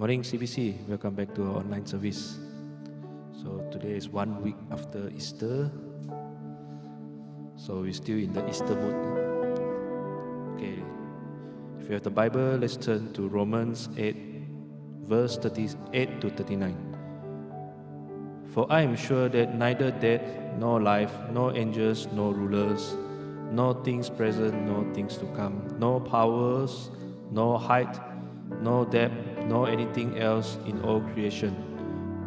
Morning CBC, welcome back to our online service. So today is 1 week after Easter. So we're still in the Easter mood. Okay, if you have the Bible, let's turn to Romans 8, verse 38 to 39. For I am sure that neither death, nor life, nor angels, nor rulers, nor things present, nor things to come, nor powers, nor height, nor depth, nor anything else in all creation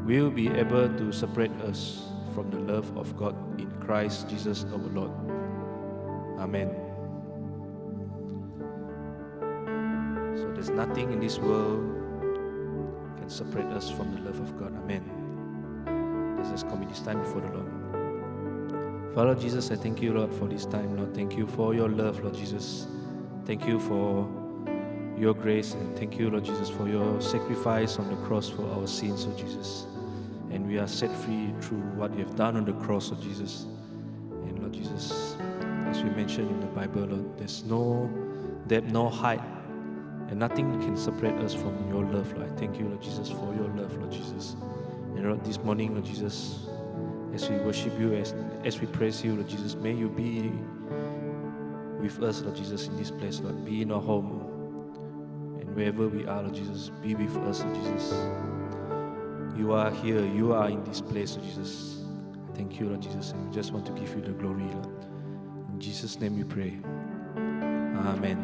will be able to separate us from the love of God in Christ Jesus our Lord. Amen. So there's nothing in this world can separate us from the love of God. Amen. Let's just commit this time before the Lord. Father Jesus, I thank you, Lord, for this time. Lord, thank you for your love, Lord Jesus. Thank you for your grace, and thank you, Lord Jesus, for your sacrifice on the cross for our sins, Lord Jesus. And we are set free through what you have done on the cross, Lord Jesus. And Lord Jesus, as we mentioned in the Bible, Lord, there's no depth, no height, and nothing can separate us from your love, Lord. I thank you, Lord Jesus, for your love, Lord Jesus. And Lord, this morning, Lord Jesus, as we worship you, as we praise you, Lord Jesus, may you be with us, Lord Jesus, in this place, Lord. Be in our home. Wherever we are, Lord Jesus, be with us, Lord Jesus. You are here, you are in this place, Lord Jesus. Thank you, Lord Jesus, and we just want to give you the glory, Lord. In Jesus' name we pray. Amen.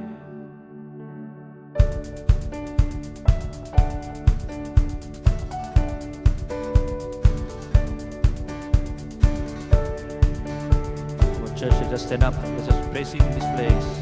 Come on, church, let's just stand up. Let's just praise Him in this place.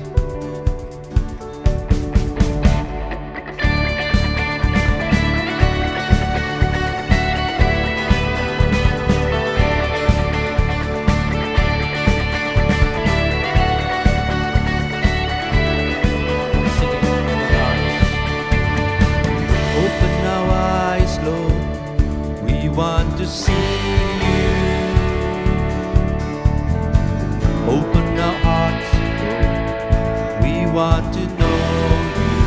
Want to see you. Open our hearts, Lord. We want to know you.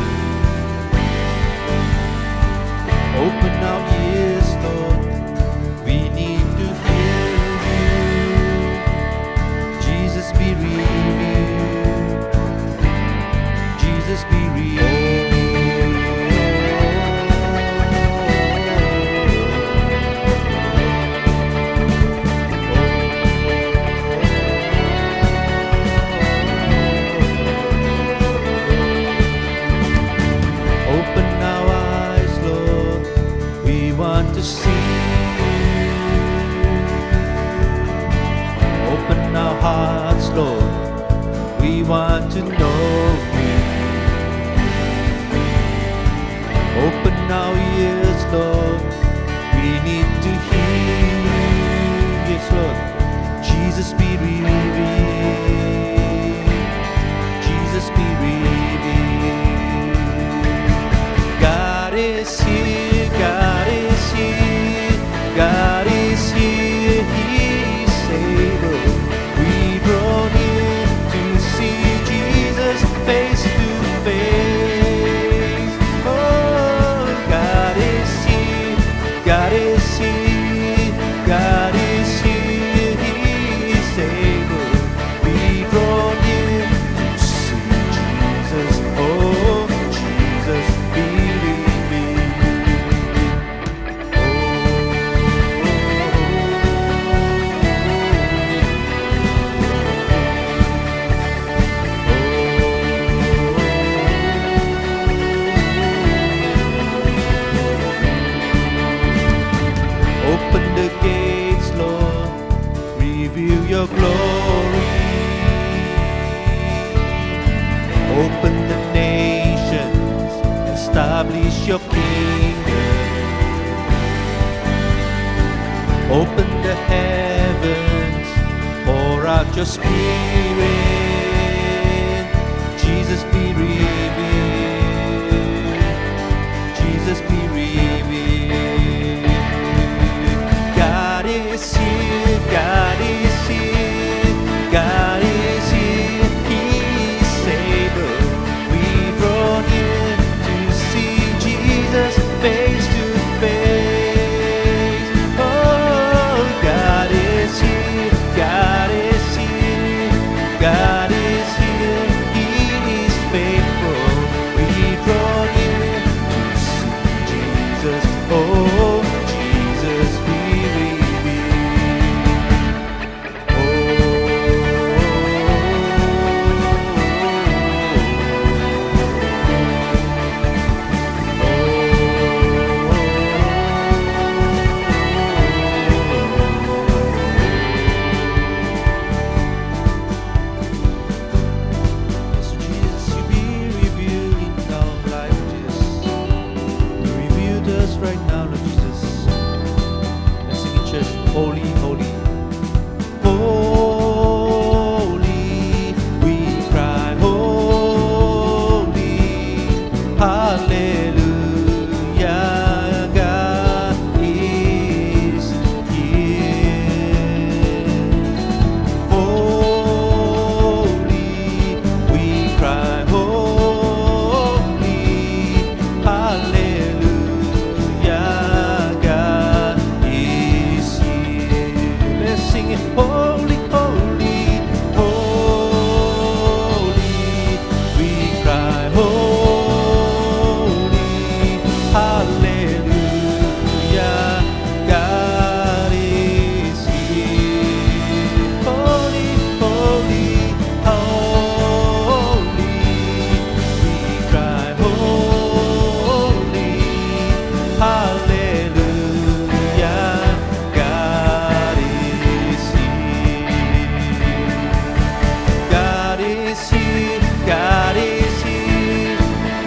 Open our ears, Lord. We need to hear you. Jesus, be revealed. Jesus, be revealed. See you. Open our hearts, Lord. We want to know you. Open our ears, Lord. We need to hear you. Yes, Lord. Jesus, be revealed. Jesus, be revealed. God is here. God is here. God is here, He's able. We draw near to see Jesus face to face. Oh, God is here, God is here, God is here, He's able. We draw near to see Jesus. Oh, Jesus, be your glory. Open the nations, establish your kingdom. Open the heavens, pour out your spirit. Jesus, be revealed. Jesus, be revealed. God is here, God is here, God is here, He's able. We draw near to see Jesus face Hallelujah, God is here. Holy, we cry, holy, hallelujah, God is here. Let's sing it. Holy, holy, holy, we cry, holy, hallelujah, God is here. Holy, holy, holy, we cry, holy, hallelujah, God is here. God is here, God is here,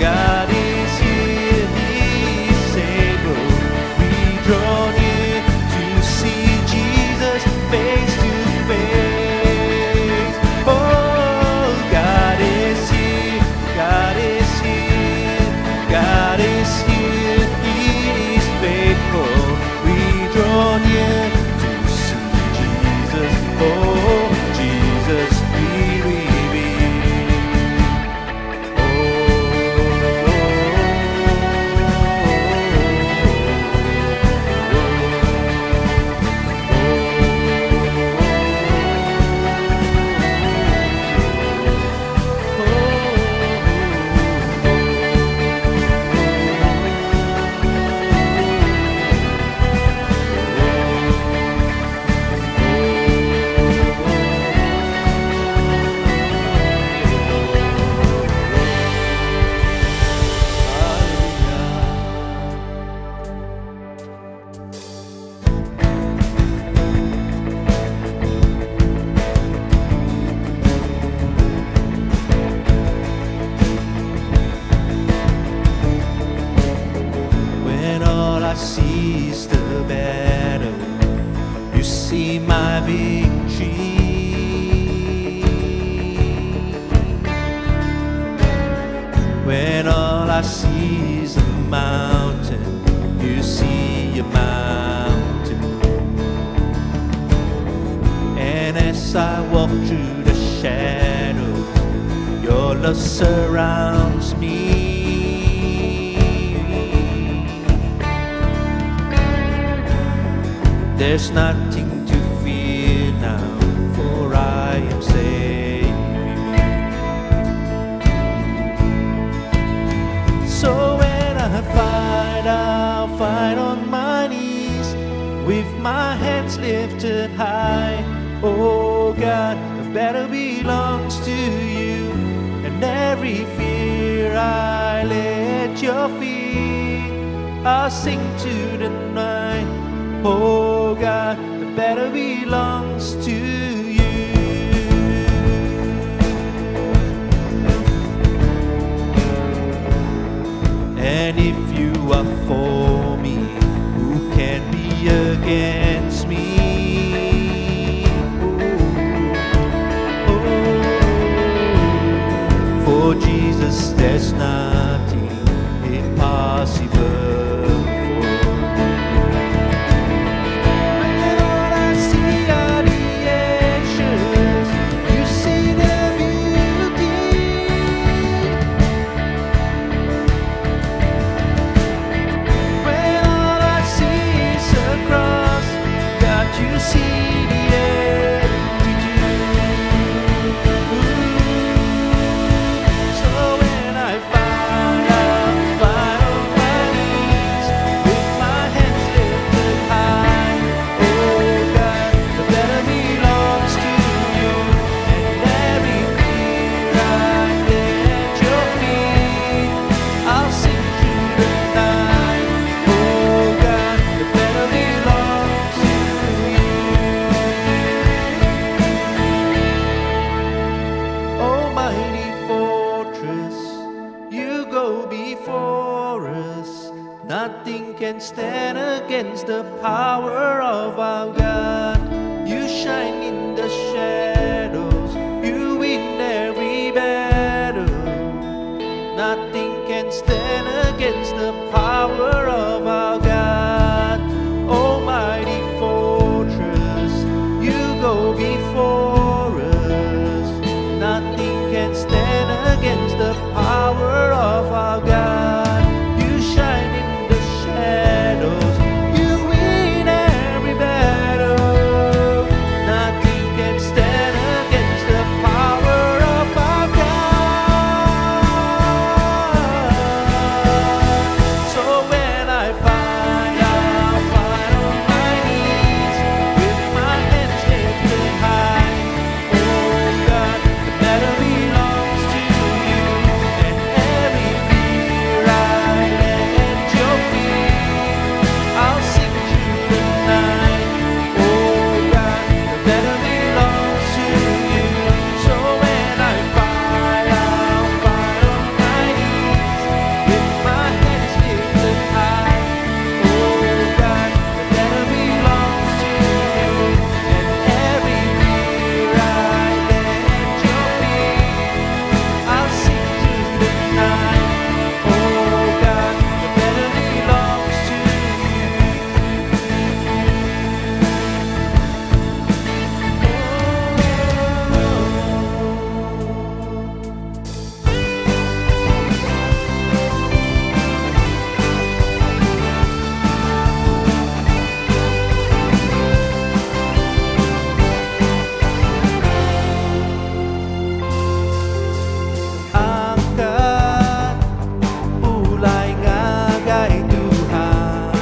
God is here, He is able. We draw near to see Jesus face to face. Oh, God is here, God is here, God is here, He is faithful. We draw near to see Jesus. Oh, Jesus, we reveal. When all I see is the battle, you see my victory. When all I see is a mountain, you see a mountain. And as I walk through the shadows, your love surrounds me. There's nothing to fear now, for I am saved. So when I fight, I'll fight on my knees, with my hands lifted high. Oh God, the battle belongs to you, and every fear I lay at your feet. I'll sing to the night. Oh God, the battle belongs to you. And if you are for me, who can be against me? For Jesus, there's nothing impossible. Nothing can stand against the power of our God. You shine in the shadows, you win every battle. Nothing Nothing can stand against the power of our God. Almighty fortress, you go before us. Nothing can stand against the power of our God. You shine in the shadows, you win every battle. Nothing can stand against the power of our God. So when I fight, I'll fight on my knees with my hands lifted high. Oh God, the battle belongs to you, and every fear I lay at your feet. I'll sing through the night. Oh God, the battle belongs to you. So when I fight, I'll fight on my knees with my hands lifted high. Oh God, the battle belongs to you, and every fear I lay at your feet. I'll sing through the night. Oh God, the battle belongs to you. Angkat mulai ngagai Tuhan,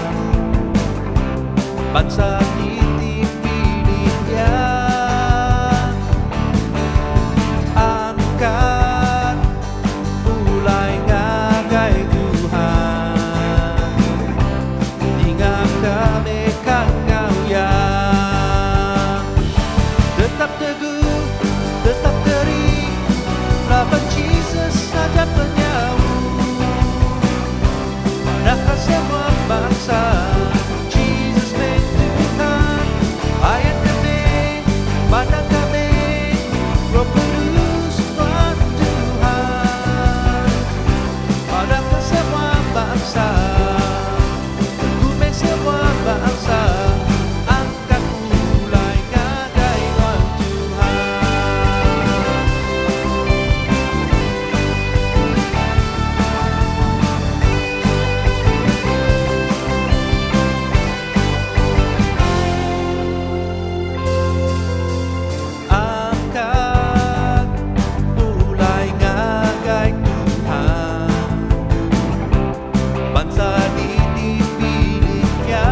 bangsa titip pilihnya. Angkat mulai ngagai Tuhan, tinggal kami kau ya. Tetap teguh, tetap terik, lawan Jesus saja penyawu. Padahal semua bangsa, Jesus main Tuhan. Ayat kami, pandang kami, Roh Kudus Tuhan Tuhan. Padahal semua bangsa, teguh semua bangsa, angkat mulai ngagai Tuhan Tuhan. Angkat mulai ngagai Tuhan, bangsa dipilihnya.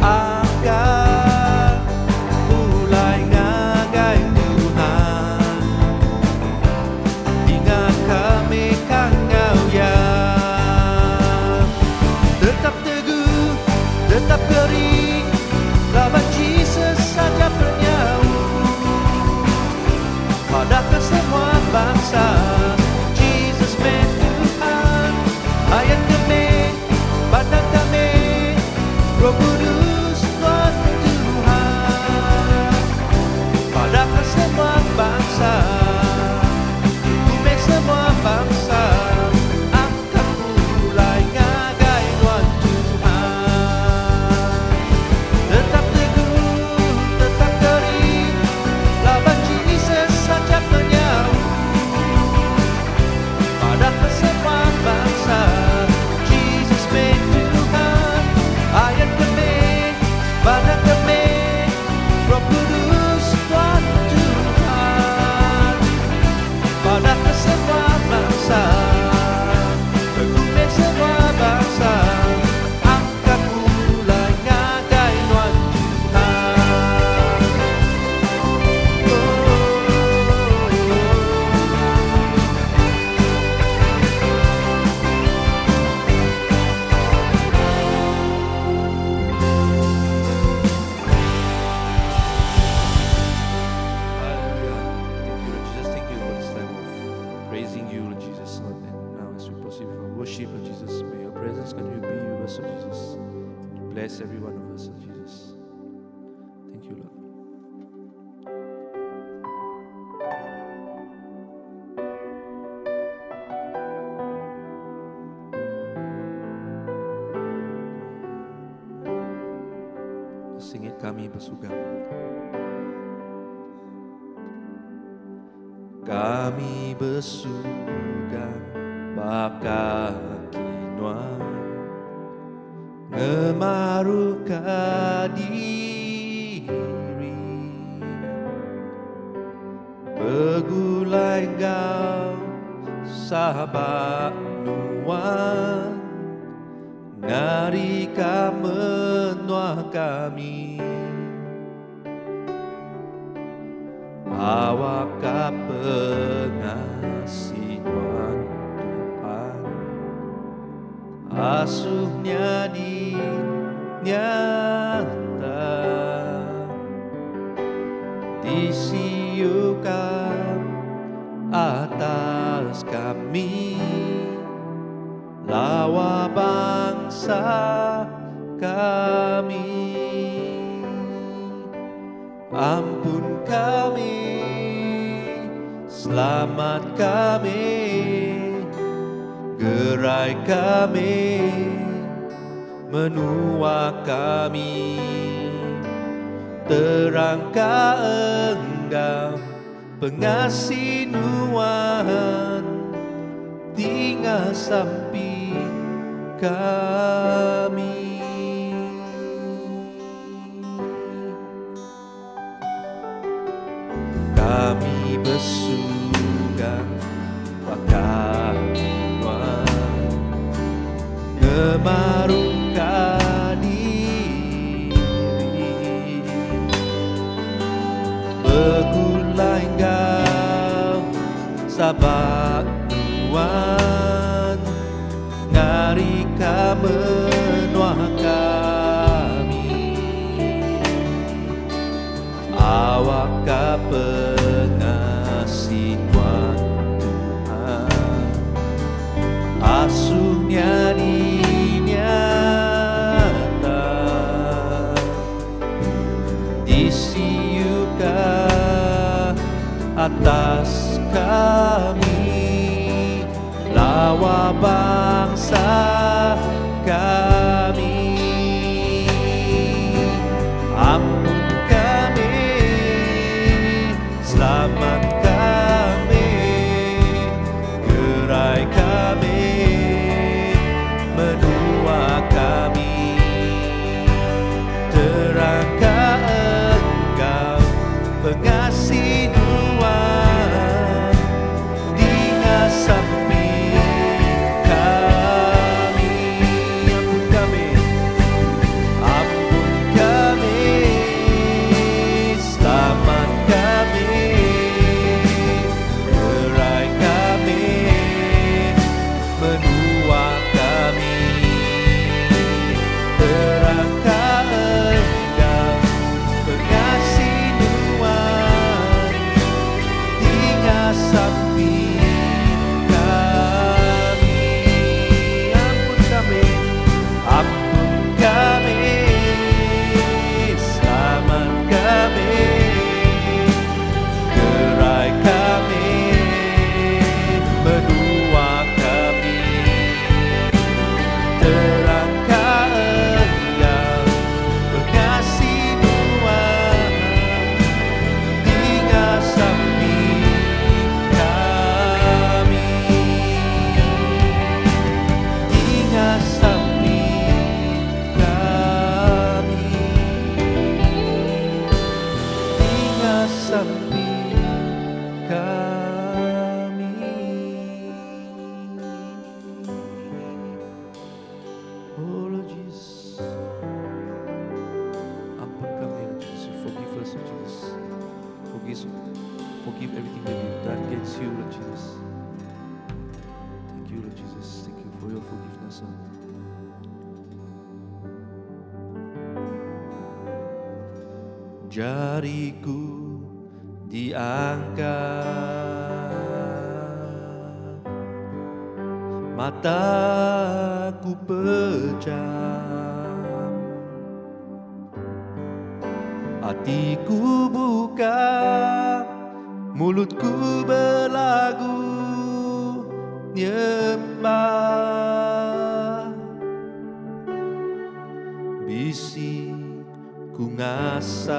Angkat mulai ngagai Tuhan, ingat kami kau ya. Tetap teguh, tetap kering, lawan Jesus saja penyawu. Pada semua bangsa, Jesus main Tuhan. Ayat kami, pandang kami, Roh Kudus Tuhan Tuhan. Pada semua bangsa, teguh semua bangsa, angkat mulai ngagai Tuhan Tuhan. Tetap teguh, tetap kering, lawan Jesus saja penyawu. Pada semua bangsa, Jesus main Tuhan. Ayat kami, pandang kami, Roh Kudus Tuhan Tuhan. Pada semua bangsa, teguh semua bangsa, angkat mulai ngagai Tuhan Tuhan. Hallelujah. Thank you, Lord Jesus. Thank you for this time of praising you, Lord Jesus. Lord. And now as we proceed with our worship, Lord Jesus, may your presence continue to be with us, Lord Jesus. You bless every one of us, Lord Jesus. Thank you, Lord. Sing it, kami bersugang. Kami bersugang baka kinuan ngemaruka diri begulai engkau sahabat nuan ngarika menua kami awak pengasihan Tuhan asuhnya dinyata disiukan atas kami lawa bangsa kami. Ampun kami, selamat kami, gerai kami, menua kami. Terangkah Engkau pengasih nuan, tinggal sampai kami. Kami bersugang baka kinuan ngemaruka diri begulai engkau sahabat nuan ngarika menua kami awak pengasihan Tuhan asuhnya dinyata disiukan atas kami lawa bangsa kami. Ampun kami, selamat kami, gerai kami, menua kami. Terangkah Engkau pengasih nuan, tinggal sampai kami. Ampun kami, ampun kami, selamat kami, gerai kami, menua kami. Terangkah Engkau pengasih nuan, tinggal sampai kami. Ampun kami, ampun kami, selamat kami, gerai kami, menua kami. Terangkah Engkau pengasih nuan, tinggal sampai kami, tinggal sampai kami, tinggal sampai kami. Oh Lord Jesus, ampun kami Lord Jesus, forgive us Lord Jesus, forgive everything that we've done against you Lord Jesus. Thank you Lord Jesus, thank you for your forgiveness Lord. Jariku diangkat, mataku pejam, hatiku buka, mulutku berlagu nyembah, bisiku ku ngasah,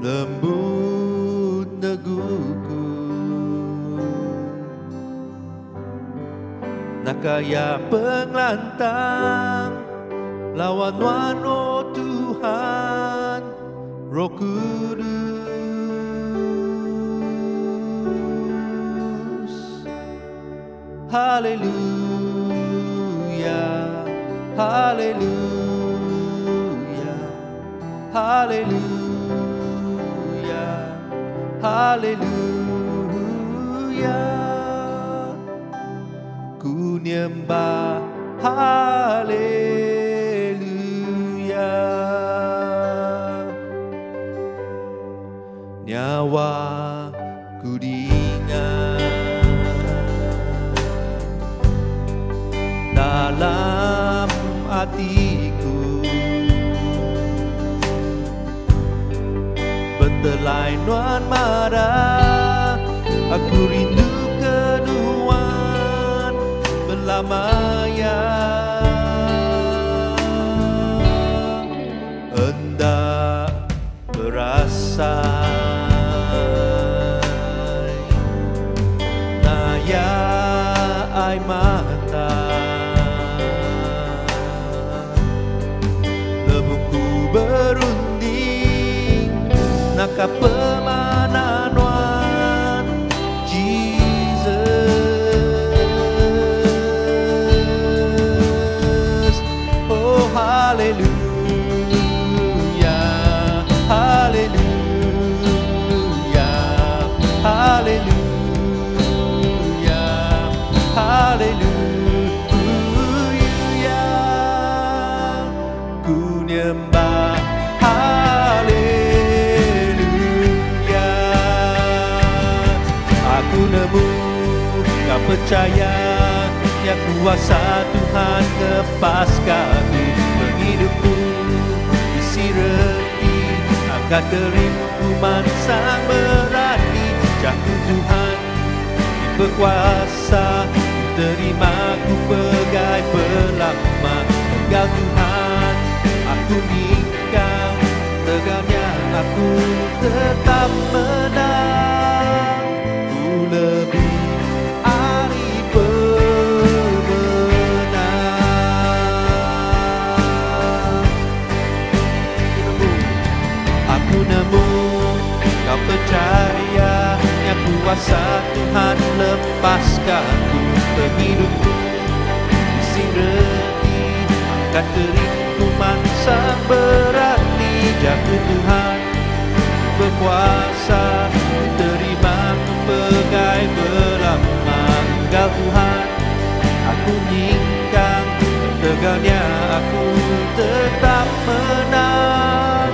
lembut neguku, nak kaya penglantang, lawan wano Tuhan, Roh Kudus. Haleluya, haleluya, haleluya, haleluya. Ku nyembah haleluya. Nyawa ku diingat dalam hatiku, betelai nuan marah, aku rindu kenuan belamanya. Hendak berasai naya ai mata, lebuku berunding naka pemanan wan Jesus. Oh haleluya, haleluya, haleluya, haleluya. Ku nyembah haleluya. Aku nemu gak percaya yang kuasa Tuhan lepaskanku, menghidupku isi reti akan terima sang berani. Jatuh Tuhan berkuasa, terimaku pegai pelama. Engkau Tuhan aku nikah, tegaknya aku tetap menang. Ku lebih hari pemenang. Aku nemu kau percaya yang kuasa Tuhan lepaskanku, menghidupku isi reti akan terima sang berani. Jatuh Tuhan berkuasa, terimaku pegai belama. Engkau Tuhan aku nyingkang, tegaknya aku tetap menang.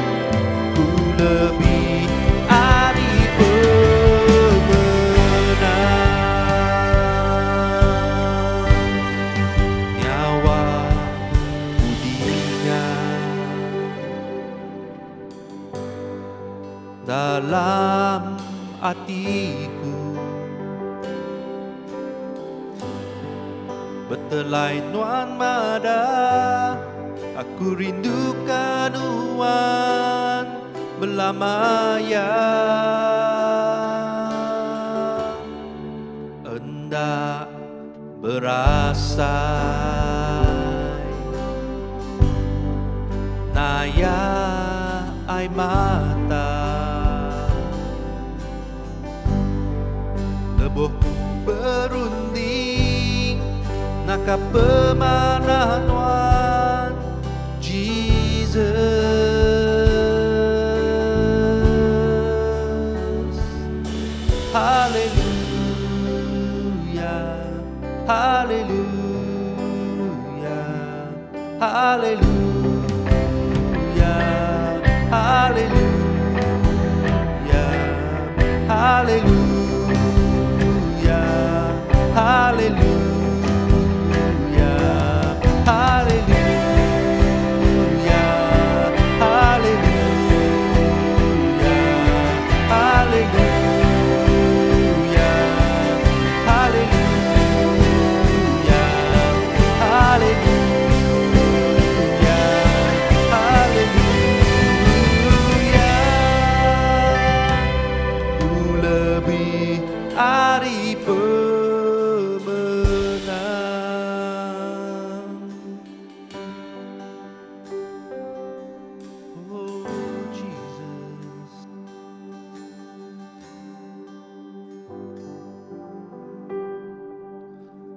Ku lebih hari pemenang. Nyawa ku diingat dalam hatiku, betelai nuan mada, aku rindukan uan belamaya. Hendak berasai naya ai mata, lebohku berunding naka pemanahan wan Jesus. Haleluya, haleluya, haleluya, haleluya, haleluya, haleluya, haleluya, haleluya, haleluya, haleluya, haleluya.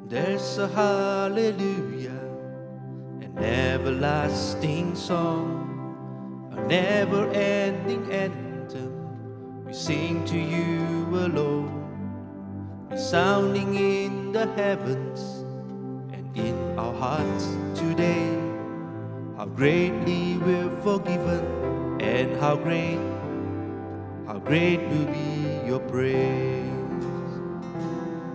There's a hallelujah, an everlasting song, a never-ending anthem we sing to you alone, resounding in the heavens and in our hearts today. How greatly we're forgiven, and how great will be your praise.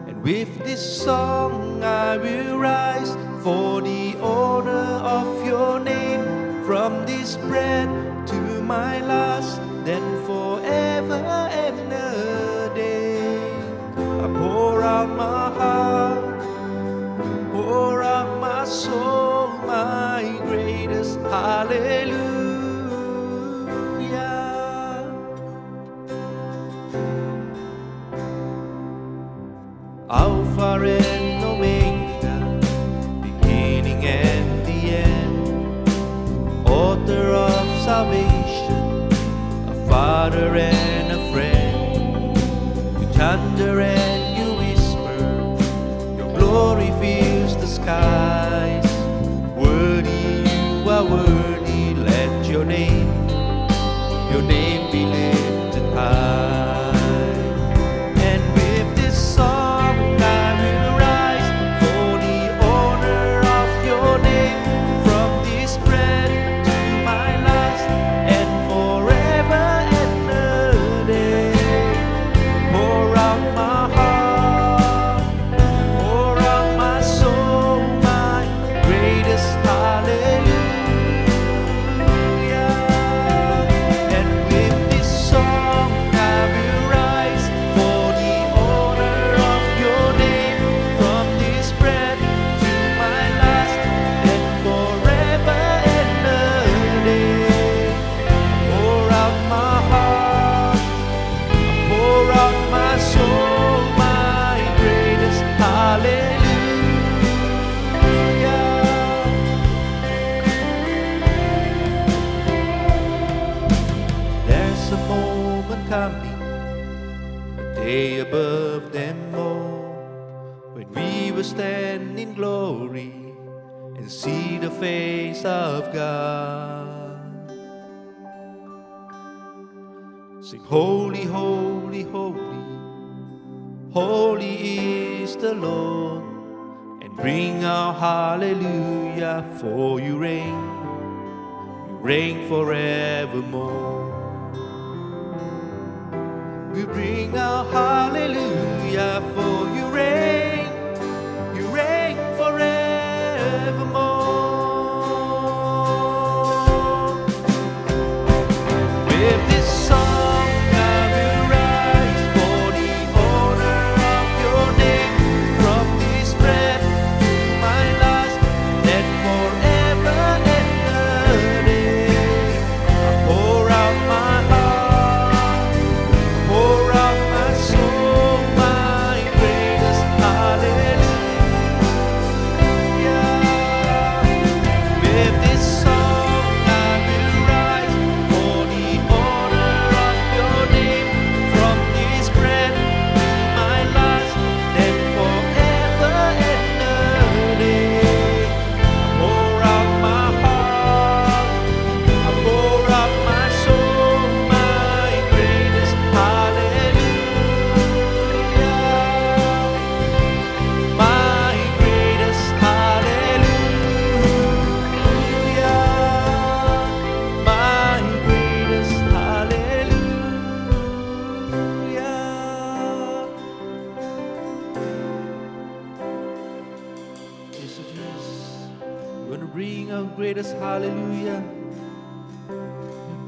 And with this song I will rise for the honor of your name, from this breath to my last, then forever and a day. I pour out my heart, pour out my soul, my greatest hallelujah. Alpha and Omega, beginning and the end, author of salvation, a father and a friend. You thunder and you whisper, your glory fills the skies. Worthy, you are worthy, let your name be lifted high. And with this song I will rise for the honor of your name, from this breath to my last, and forever and a day. Pour out my heart, pour out my soul, my greatest hallelujah. And with this song I will rise for the honor of your name, from this breath to my last, and forever and a day. Pour out my heart, pour out my soul, my greatest hallelujah. There's a moment coming, a day above them all, when we will stand in glory and see the face of God. Sing holy, holy, holy, holy is the Lord, and bring our hallelujah, for you reign forevermore. We bring our hallelujah, for you reign forevermore. With this song I will rise for the honor of your name, from this breath to my last, then forever and a day. I pour out my heart, pour out my soul, my greatest hallelujah. With this song I will rise for the honor of your name, from this breath to my last, then forever and a day. I pour out my heart, I pour out my soul, my greatest hallelujah. My greatest hallelujah. My greatest hallelujah. Yes, oh Jesus, we're going to bring our greatest hallelujah.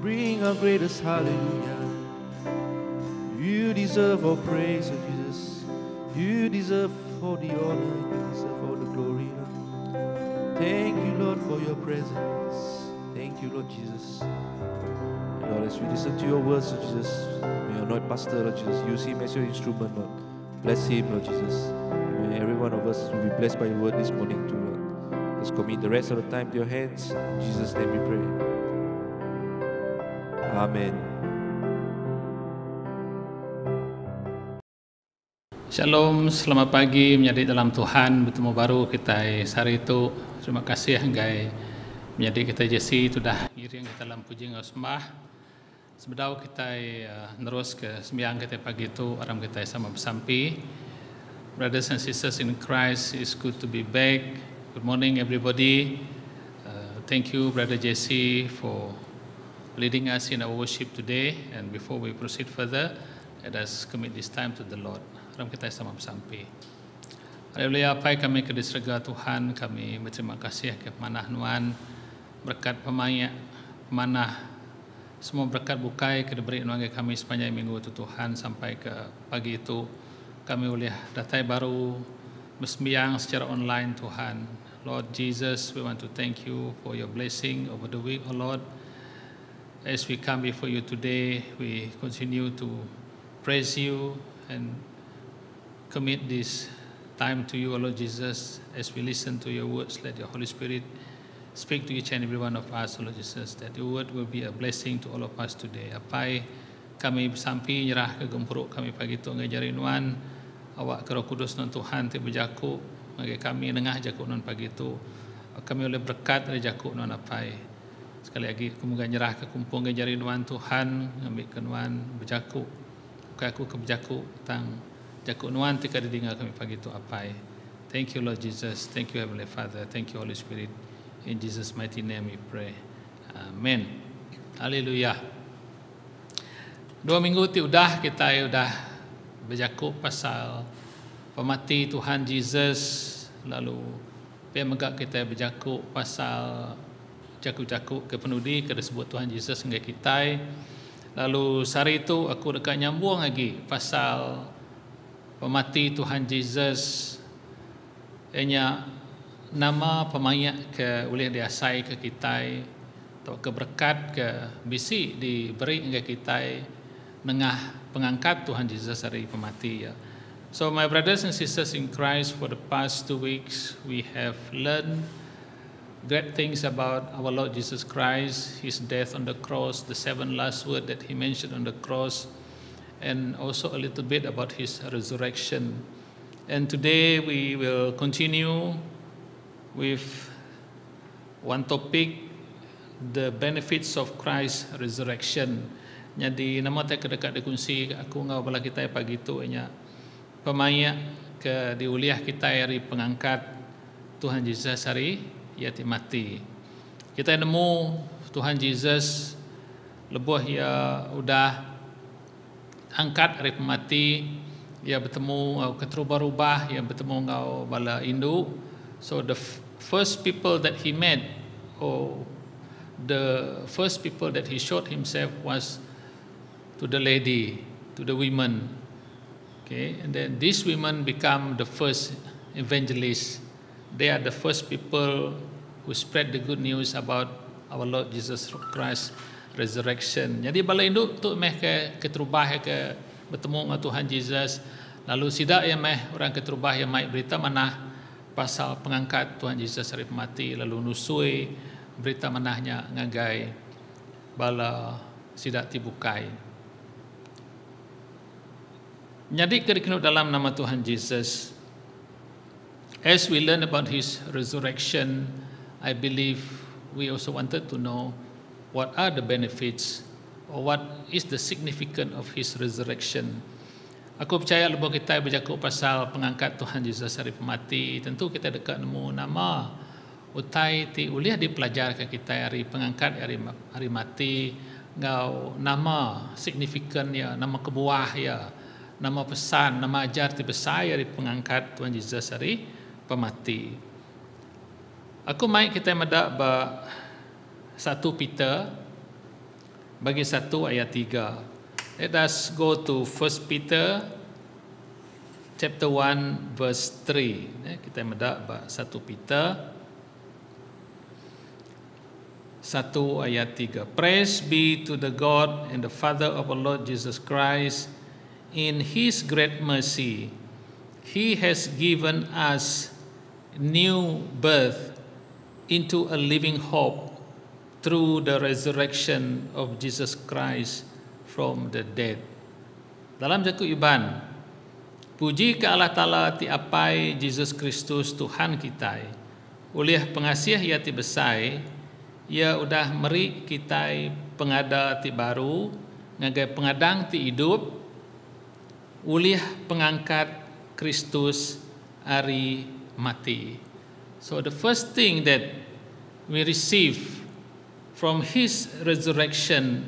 Bring our greatest hallelujah. You deserve all praise, oh Jesus. You deserve all the honor. You deserve all the glory, Lord. Thank you, Lord, for your presence. Thank you, Lord Jesus. And Lord, as we listen to your words, Lord Jesus, may anoint Pastor, Lord Jesus. Use him as your instrument, Lord. Bless him, Lord Jesus. And may every one of us will be blessed by your word this morning too, Lord. Let's commit the rest of the time to your hands. In Jesus' name we pray. Amen. Shalom, selamat pagi menjadi dalam Tuhan, bertemu baru kita hari itu. Terima kasih anggai menjadi kita Jesse itu dah ngiring kita dalam puji ngasmah. Sebedau kita terus ke sembiang kita pagi itu orang kita sama bersampi. Brothers and sisters in Christ, it's good to be back. Good morning everybody. Thank you Brother Jesse for leading us in our worship today, and before we proceed further, let us commit this time to the Lord. Dalam kita sama bersampi. Haleluya, apa yang kami kedisrega Tuhan, kami berterima kasih kepada Tuhan berkat pemanah semua berkat bukai kediberi nuangai kami sepanjang minggu itu Tuhan sampai ke pagi itu kami boleh datai baru bersembahyang secara online Tuhan. Lord Jesus, we want to thank you for your blessing over the week, oh Lord. As we come before you today, we continue to praise you and commit this time to you, O Lord Jesus. As we listen to your words, let your Holy Spirit speak to each and every one of us, O Lord Jesus, that your word will be a blessing to all of us today. Apai kami bersampi nyerah ke gempuruk kami pagi itu ngajari nuan awak ke Roh Kudus non Tuhan ti berjaku ngage kami nengah jaku non pagi itu kami oleh berkat dari jaku non apai. Sekali lagi kemudian nyerah ke kumpul ngajari nuan Tuhan ngambil ke nuan berjaku aku ke berjaku tang Jaku nuan tika didinga kami pagi itu apai. Thank you Lord Jesus. Thank you Heavenly Father. Thank you Holy Spirit. In Jesus' mighty name we pray. Amen. Haleluya. 2 minggu ti udah kita udah berjaku pasal pemati Tuhan Jesus, lalu pemegak kita berjaku pasal jaku-jaku kepenudi ke disebut Tuhan Jesus hingga kita. Lalu hari itu aku dekat nyambung lagi pasal pemati Tuhan Jesus, ianya nama pemayak ke boleh diasai ke kita, atau keberkat ke bisi diberi ke kita nengah pengangkat Tuhan Jesus hari pemati ya. So my brothers and sisters in Christ, for the past 2 weeks we have learned great things about our Lord Jesus Christ, His death on the cross, the 7 last words that He mentioned on the cross, and also a little bit about His resurrection. And today we will continue with one topic, the benefits of Christ's resurrection. Jadi nama tak kedekat dikunci aku ngau bala kita pagi tu nya pemaya ke diuliah kita hari pengangkat Tuhan Yesus hari yati mati. Kita nemu Tuhan Yesus lebuh ya udah angkat hari pemati, ia bertemu keterubah-rubah, ia bertemu ngau bala induk. So the first people that he met, or the first people that he showed himself was to the lady, to the women. Okay, and then these women become the first evangelists. They are the first people who spread the good news about our Lord Jesus Christ resurrection. Jadi bala induk tu meh ke keterubah ke bertemu dengan Tuhan Jesus, lalu sidak ya meh orang keterubah yang mai berita manah pasal pengangkat Tuhan Yesus hari mati, lalu nusui berita manahnya ngagai bala sidak tibukai. Jadi keriknu dalam nama Tuhan Jesus, as we learn about His resurrection, I believe we also wanted to know what are the benefits or what is the significance of His resurrection. Aku percaya lepas kita berjaku pasal pengangkat Tuhan Yesus hari pemati, tentu kita dekat nemu nama utai ti uliah dipelajar ke kita hari pengangkat hari mati, ngau nama signifikan ya, nama kebuah ya, nama pesan, nama ajar ti besar hari pengangkat Tuhan Yesus hari pemati. Aku mai kita medak ba 1 Peter bagi 1 ayat 3. Let us go to 1 Peter chapter 1 verse 3. Kita medak ba 1 Peter 1 ayat 3. Praise be to the God and the Father of our Lord Jesus Christ. In His great mercy, He has given us new birth into a living hope through the resurrection of Jesus Christ from the dead. Dalam Jakub Iban, Puji ke Allah Ta'ala ti apai Jesus Kristus Tuhan kita. Oleh pengasih ia ti besar, ia udah meri kita pengada ti baru, ngagai pengadang ti hidup, oleh pengangkat Kristus ari mati. So the first thing that we receive from His resurrection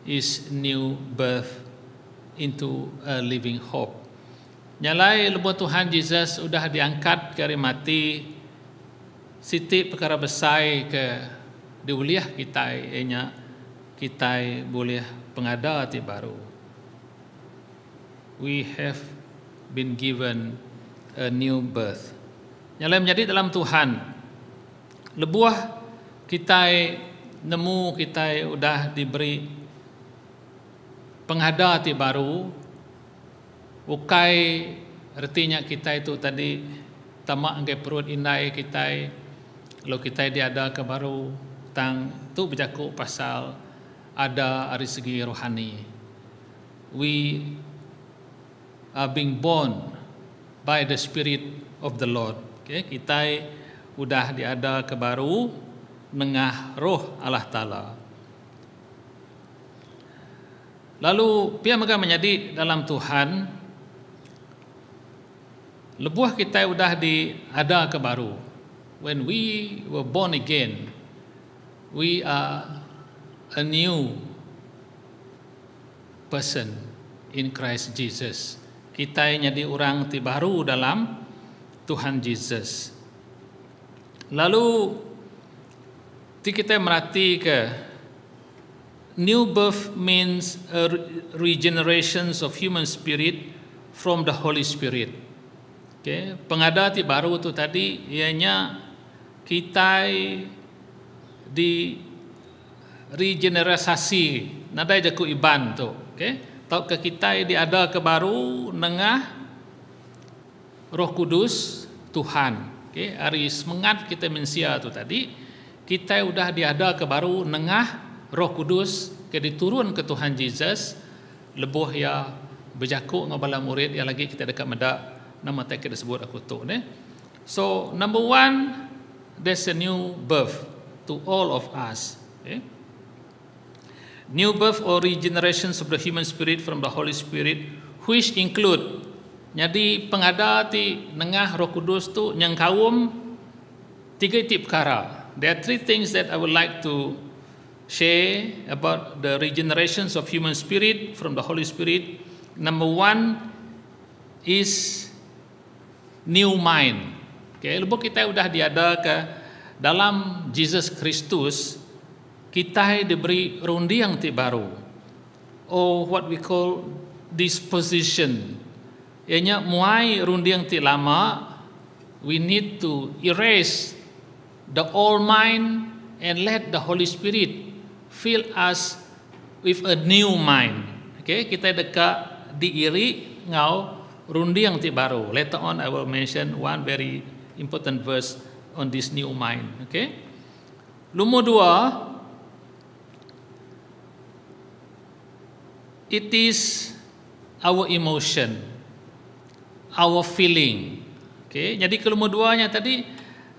is new birth into a living hope. Nyalai lebuh Tuhan Yesus sudah diangkat dari mati, siti perkara besar ke diuliah kita, ianya kita boleh pengada ti baru. We have been given a new birth. Nyalai menjadi dalam Tuhan, lebuh kita nemu kita udah diberi penghada ti baru, bukai artinya kita itu tadi tamak anggai perut indai kita, kalau kita diada ke baru tang tu berjaku pasal ada dari segi rohani. We are being born by the Spirit of the Lord. Okay, kita udah diada ke baru nengah roh Allah Ta'ala. Lalu pihak mereka menjadi dalam Tuhan, lebuah kita udah diada ke baru. When we were born again, we are a new person in Christ Jesus. Kita jadi orang ti baru dalam Tuhan Yesus. Lalu kita merhati ke new birth means a regeneration of human spirit from the Holy Spirit. Okay, pengada ti baru tu tadi ianya kita di regenerasi nadai jaku iban tu. Okay, tau ke kita diada ke baru nengah Roh Kudus Tuhan. Okay, hari semangat kita mensia tu tadi, kita udah diada ke baru nengah Roh Kudus ke diturun ke Tuhan Yesus, lebuh ya berjaku ngabala murid yang lagi kita dekat medak nama tak kita sebut aku tu ne. So number one, there's a new birth to all of us. Okay? New birth or regeneration of the human spirit from the Holy Spirit, which include jadi pengada ti nengah Roh Kudus tu yang kaum tiga tip perkara. There are three things that I would like to share about the regenerations of human spirit from the Holy Spirit. Number one is new mind. Okay, lepas kita udah diada ke dalam Jesus Kristus, kita diberi rundiang ti baru, or what we call disposition. Ianya muai rundiang ti lama, we need to erase the old mind and let the Holy Spirit fill us with a new mind. Okay, kita dekat diiri ngau rundiang ti baru. Later on I will mention one very important verse on this new mind. Okay, nomor dua, it is our emotion, our feeling. Okay, jadi kelumur duanya tadi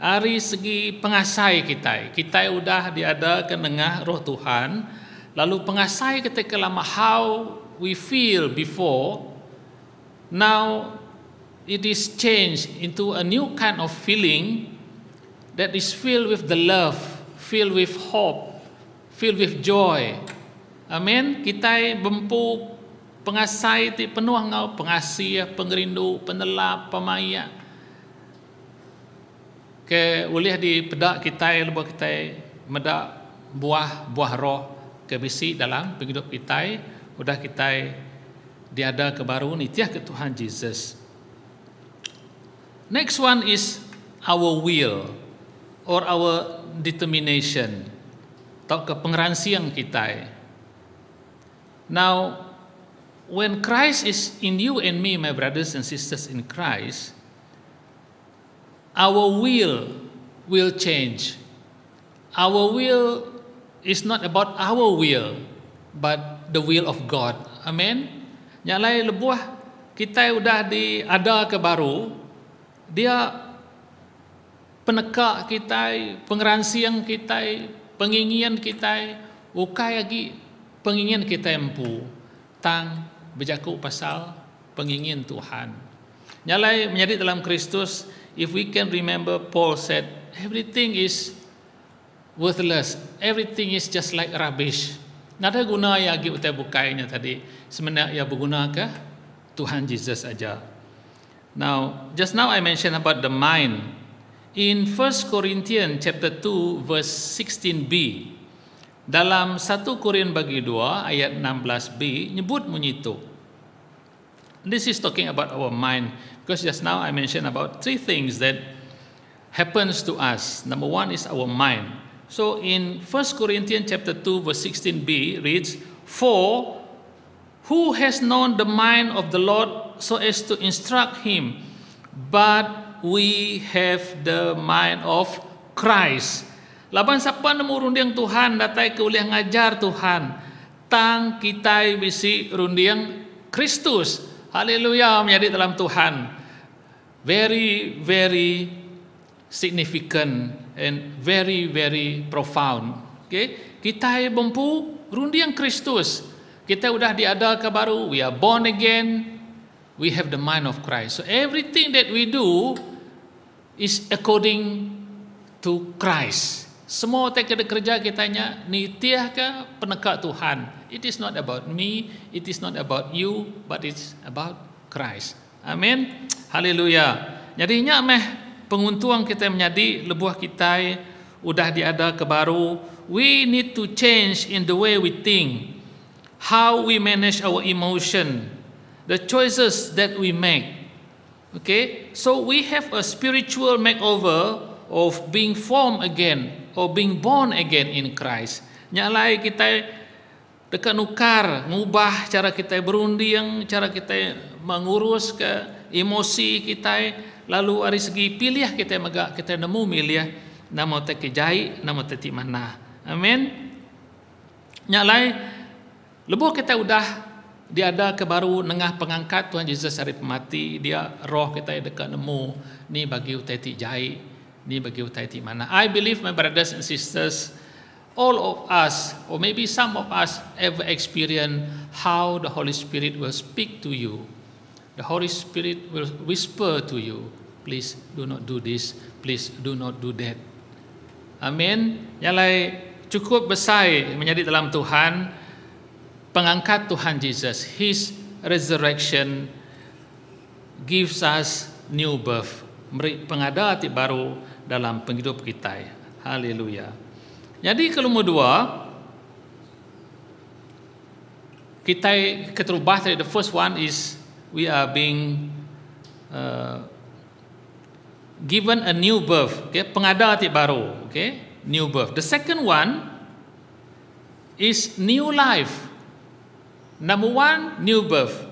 dari segi pengasai kita udah diada ke tengah roh Tuhan, lalu pengasai ketika lama how we feel before, now it is changed into a new kind of feeling that is filled with the love, filled with hope, filled with joy. Amin. Kita bempu pengasai ti penuh ngau pengasih, pengerindu, penelap, pemaya. Ke boleh di pedak kita lepas kita medak buah roh ke bisi dalam hidup kita, udah kita diada ke baru nitiah ke Tuhan Yesus. Next one is our will or our determination, atau ke pengeransian kita. Now, when Christ is in you and me, my brothers and sisters in Christ, our will change. Our will is not about our will, but the will of God. Amen. Nyalai lebuah kita sudah diada ke baru, dia penekak kita, pengeransian kita, penginginan kita, ukai lagi penginginan kita empu, tang berjaku pasal pengingin Tuhan. Nyalai menjadi dalam Kristus, if we can remember, Paul said, everything is worthless, everything is just like rubbish. Nada guna ya agi utai bukainya tadi, sebenarnya ia berguna ke Tuhan Yesus aja. Now, just now I mentioned about the mind. In 1 Corinthians chapter 2 verse 16b, dalam 1 Korin bagi 2 ayat 16b nyebut menyitu. This is talking about our mind, because just now I mentioned about 3 things that happens to us. Number 1 is our mind. So in 1 Corinthians chapter 2 verse 16b reads, "For who has known the mind of the Lord so as to instruct him? But we have the mind of Christ." Laban siapa nemu rundiang Tuhan, datai ke uliah ngajar Tuhan, tang kita bisi rundiang Kristus. Haleluya, menjadi dalam Tuhan. Very, very significant and very, very profound. Okay? Kita mampu rundiang Kristus. Kita sudah diada ke baru, we are born again, we have the mind of Christ. So everything that we do is according to Christ. Semua kerja kitanya nitiah ke penekak Tuhan. It is not about me, it is not about you, but it's about Christ. Amin. Haleluya. Jadinya meh penguntuang kita menjadi lebuah kita udah diada ke baru. We need to change in the way we think, how we manage our emotion, the choices that we make. Okay? So we have a spiritual makeover of being formed again, or being born again in Christ. Nyalai kita dekat nukar, ngubah cara kita berunding, cara kita mengurus ke emosi kita, lalu dari segi pilih kita megak kita nemu milih namo te kejai, namo te mana. Amin. Nyalai lebuh kita udah diada ke baru nengah pengangkat Tuhan Yesus hari pemati, dia roh kita dekat nemu ni bagi utai ti jai, ni bagi utai ti mana. I believe, my brothers and sisters, all of us, or maybe some of us, ever experience how the Holy Spirit will speak to you. The Holy Spirit will whisper to you, please do not do this, please do not do that. Amin. Yalai cukup besar menjadi dalam Tuhan, pengangkat Tuhan Yesus, His resurrection gives us new birth, memberi pengada hati baru dalam penghidup kita. Haleluya. Jadi kalau dua, kita keterubah tadi. The first one is we are being given a new birth, okay? Pengada hati baru, okay? New birth. The second one is new life. Number 1, new birth.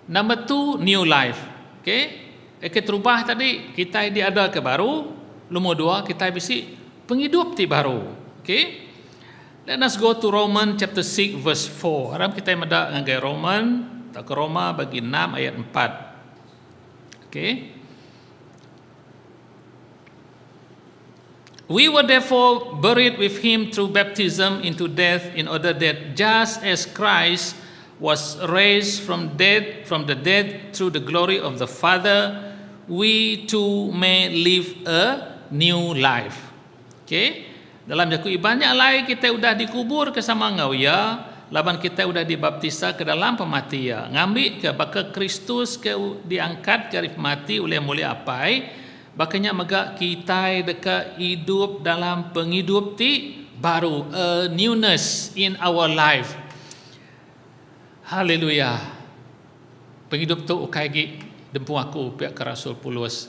Number 2, new life. Okay? Keterubah tadi, kita diada ke baru. Nomor 2, kita bisi penghidup ti baru. Okay? Let us go to Romans chapter 6 verse 4. Harap kita mada ngagai Roman, tak ke Roma bagi 6 ayat 4. Okay? We were therefore buried with him through baptism into death, in order that just as Christ was raised from the dead through the glory of the Father, we too may live a new life. Okay? Dalam jaku ibanyak lain kita sudah dikubur ke sama ngawia, laban kita sudah dibaptisa ke dalam pematian. Ngambil ke baka Kristus ke diangkat ke mati oleh mulia apai. Bakanya megak kita dekat hidup dalam penghidup ti baru, a newness in our life. Haleluya. Penghidup tu ukai dempu aku pihak ke Rasul Paulus.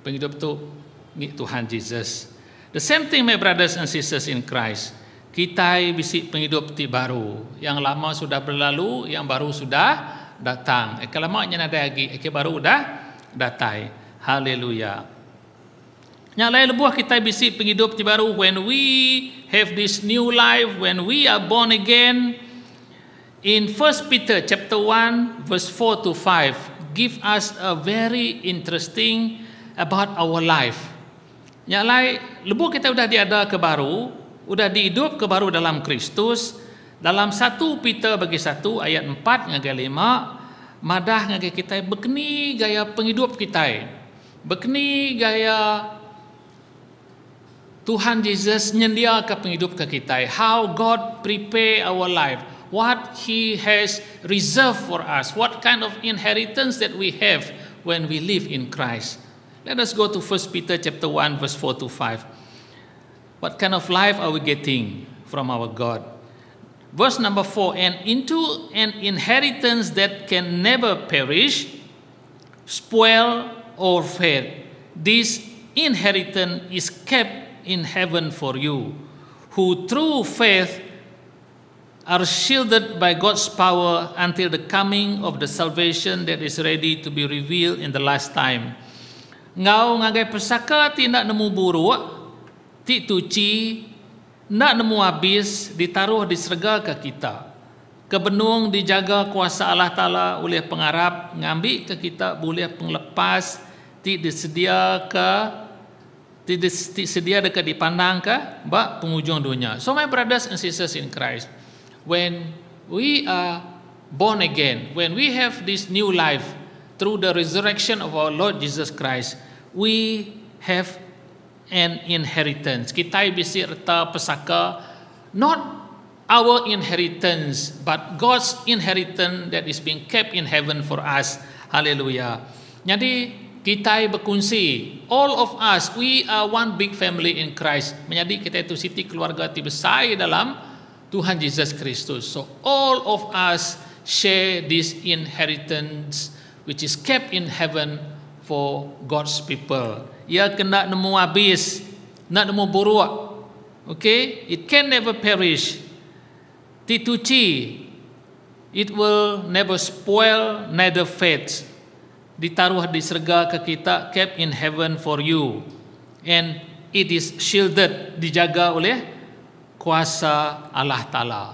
Penghidup tu ni Tuhan Yesus. The same thing, my brothers and sisters in Christ. Kita bisi penghidup ti baru. Yang lama sudah berlalu, yang baru sudah datang. Lamanya ada lagi, baru sudah datang. Haleluya. Yang lain lebuah kita bisi penghidup ti baru, when we have this new life, when we are born again. In 1 Peter chapter 1 verse 4 to 5, give us a very interesting about our life. Nyalai lebu kita udah diada ke baru, udah dihidup ke baru dalam Kristus. Dalam 1 Peter bagi 1 ayat 4 ngagai 5, madah ngagai kita bekeni gaya penghidup kita. Bekeni gaya Tuhan Yesus nyendia ke penghidup ke kita. How God prepare our life. What He has reserved for us. What kind of inheritance that we have when we live in Christ. Let us go to 1 Peter chapter 1 verse 4 to 5. What kind of life are we getting from our God? Verse number 4, and into an inheritance that can never perish, spoil or fade. This inheritance is kept in heaven for you, who through faith are shielded by God's power until the coming of the salvation that is ready to be revealed in the last time. Ngau ngagai pesaka tidak nemu buruk, ti tuci, nak nemu habis, ditaruh di serga ke kita. Kebenung dijaga kuasa Allah Ta'ala oleh pengarap, ngambil ke kita boleh penglepas, ti disedia dekat dipandang ke bak penghujung dunia. So my brothers and sisters in Christ, when we are born again, when we have this new life through the resurrection of our Lord Jesus Christ, we have an inheritance. Kita bisi erta pesaka, not our inheritance, but God's inheritance that is being kept in heaven for us. Hallelujah. Jadi kita berkongsi, all of us, we are one big family in Christ. Menjadi kita itu siti keluarga ti besar dalam Tuhan Yesus Kristus. So all of us share this inheritance which is kept in heaven for God's people. Ia kena nemu habis, nak nemu buruk. Okay, it can never perish. Tituci, it will never spoil, neither fade. Ditaruh di serga ke kita, kept in heaven for you, and it is shielded, dijaga oleh kuasa Allah Ta'ala.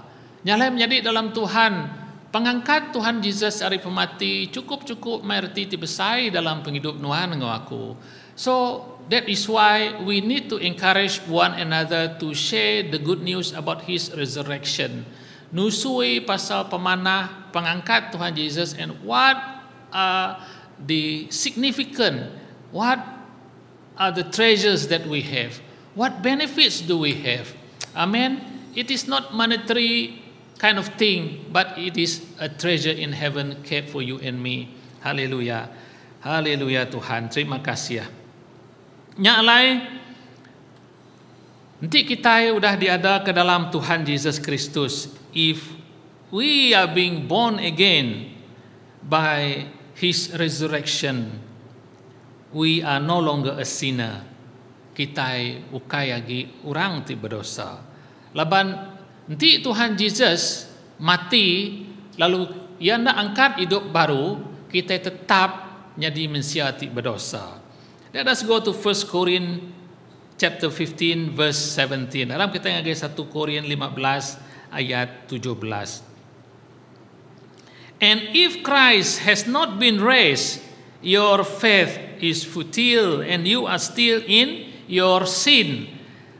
Nyalai menjadi dalam Tuhan, pengangkat Tuhan Yesus hari pemati cukup merti besar dalam penghidup Tuhan ngaku. So that is why we need to encourage one another to share the good news about His resurrection. Nusui pasal pemanah pengangkat Tuhan Yesus and what are the significant, what are the treasures that we have, what benefits do we have. Amen. It is not monetary kind of thing, but it is a treasure in heaven kept for you and me. Haleluya. Haleluya Tuhan. Terima kasih ya. Nyalai nanti kita udah diada ke dalam Tuhan Yesus Kristus. If we are being born again by His resurrection, we are no longer a sinner. Kita ukai lagi orang ti berdosa. Laban nanti Tuhan Yesus mati lalu ia nak angkat hidup baru, kita tetap jadi manusia ti berdosa. Let us go to 1 Corinthians chapter 15 verse 17. Dalam kita ngagai 1 Korintus 15 ayat 17. And if Christ has not been raised, your faith is futile and you are still in your sin.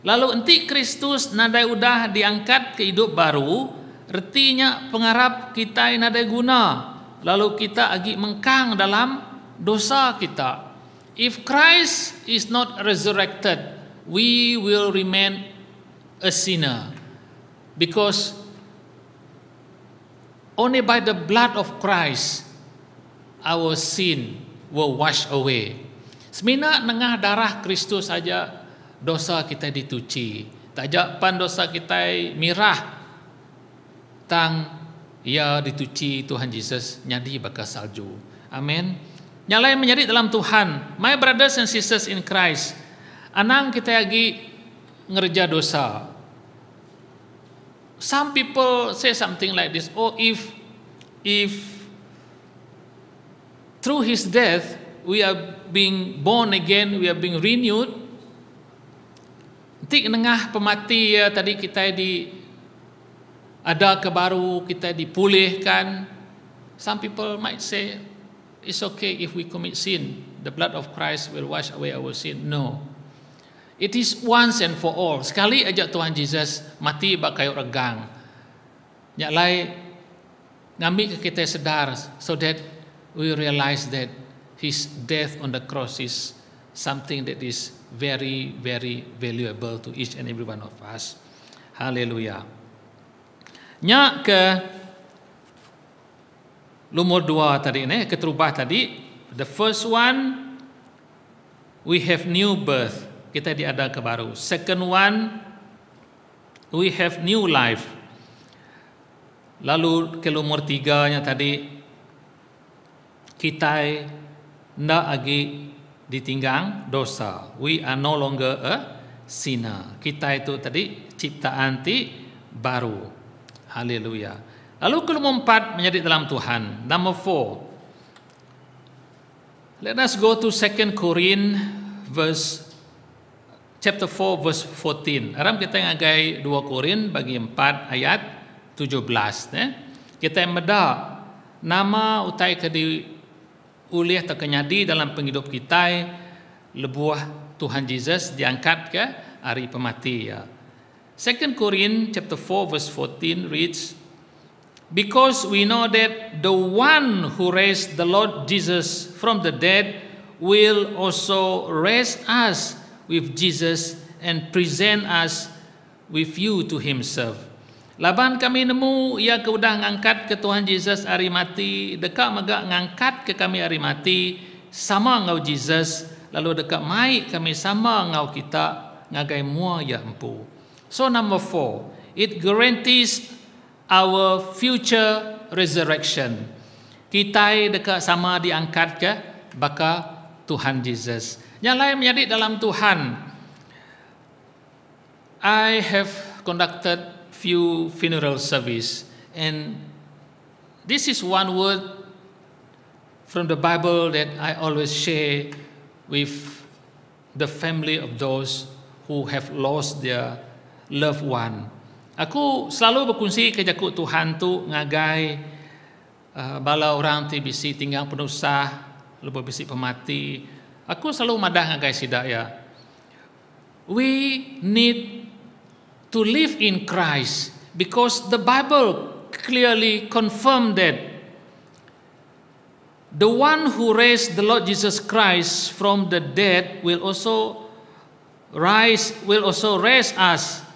Lalu enti Kristus nadai udah diangkat ke hidup baru, artinya pengharap kita nadai guna. Lalu kita agi mengkang dalam dosa kita. If Christ is not resurrected, we will remain a sinner. Because only by the blood of Christ our sin will wash away. Semina nengah darah Kristus saja dosa kita dituci. Tajak pan dosa kita mirah tang ia dituci Tuhan Yesus nyadi bakal salju. Amin. Nyalai menjadi dalam Tuhan. My brothers and sisters in Christ, anang kita lagi ngerja dosa. Some people say something like this, oh if through His death we are being born again, we are being renewed. Nanti nengah pemati ya, tadi kita ada kebaru, kita dipulihkan. Some people might say, it's okay if we commit sin. The blood of Christ will wash away our sin. No. It is once and for all. Sekali aja Tuhan Yesus mati bak kayu regang. Nyak lai ngambil ke kita sedar so that we realize that His death on the cross is something that is very, very valuable to each and every one of us. Hallelujah. Nyak ke lumur dua tadi ni, keterubah tadi. The first one, we have new birth. Kita diada ke baru. Second one, we have new life. Lalu ke lumur tiganya tadi, kita ndak lagi ditinggang dosa. We are no longer a sinner. Kita itu tadi ciptaan baru. Haleluya. Lalu ke lumur 4 menjadi dalam Tuhan. Number 4. Let us go to 2 Corinthians chapter 4 verse 14. Aram kita ngagai 2 Korin bagi 4 ayat 17. Kita meda nama utai ke di uliah terkenyadi dalam penghidup kita lebuah Tuhan Yesus diangkat ke hari pemati ya. 2 Corinthians chapter 4 verse 14 reads, because we know that the one who raised the Lord Jesus from the dead will also raise us with Jesus and present us with you to Himself. Laban kami nemu ia ke udah ngangkat ke Tuhan Yesus hari mati, dekat magak ngangkat ke kami hari mati sama ngau Jesus, lalu dekat mai kami sama ngau kita ngagai mua ya empu. So number 4, it guarantees our future resurrection. Kita dekat sama diangkat ke baka Tuhan Yesus. Yang lain menjadi dalam Tuhan. I have conducted few funeral service, and this is one word from the Bible that I always share with the family of those who have lost their loved one. Aku selalu berkongsi ke jakut Tuhan tu ngagai bala orang ti bisi tinggal penusah, lepas bisi pemati. Aku selalu madah ngagai sidak ya. We need to live in Christ because the Bible clearly confirmed that the one who raised the Lord Jesus Christ from the dead will also raise us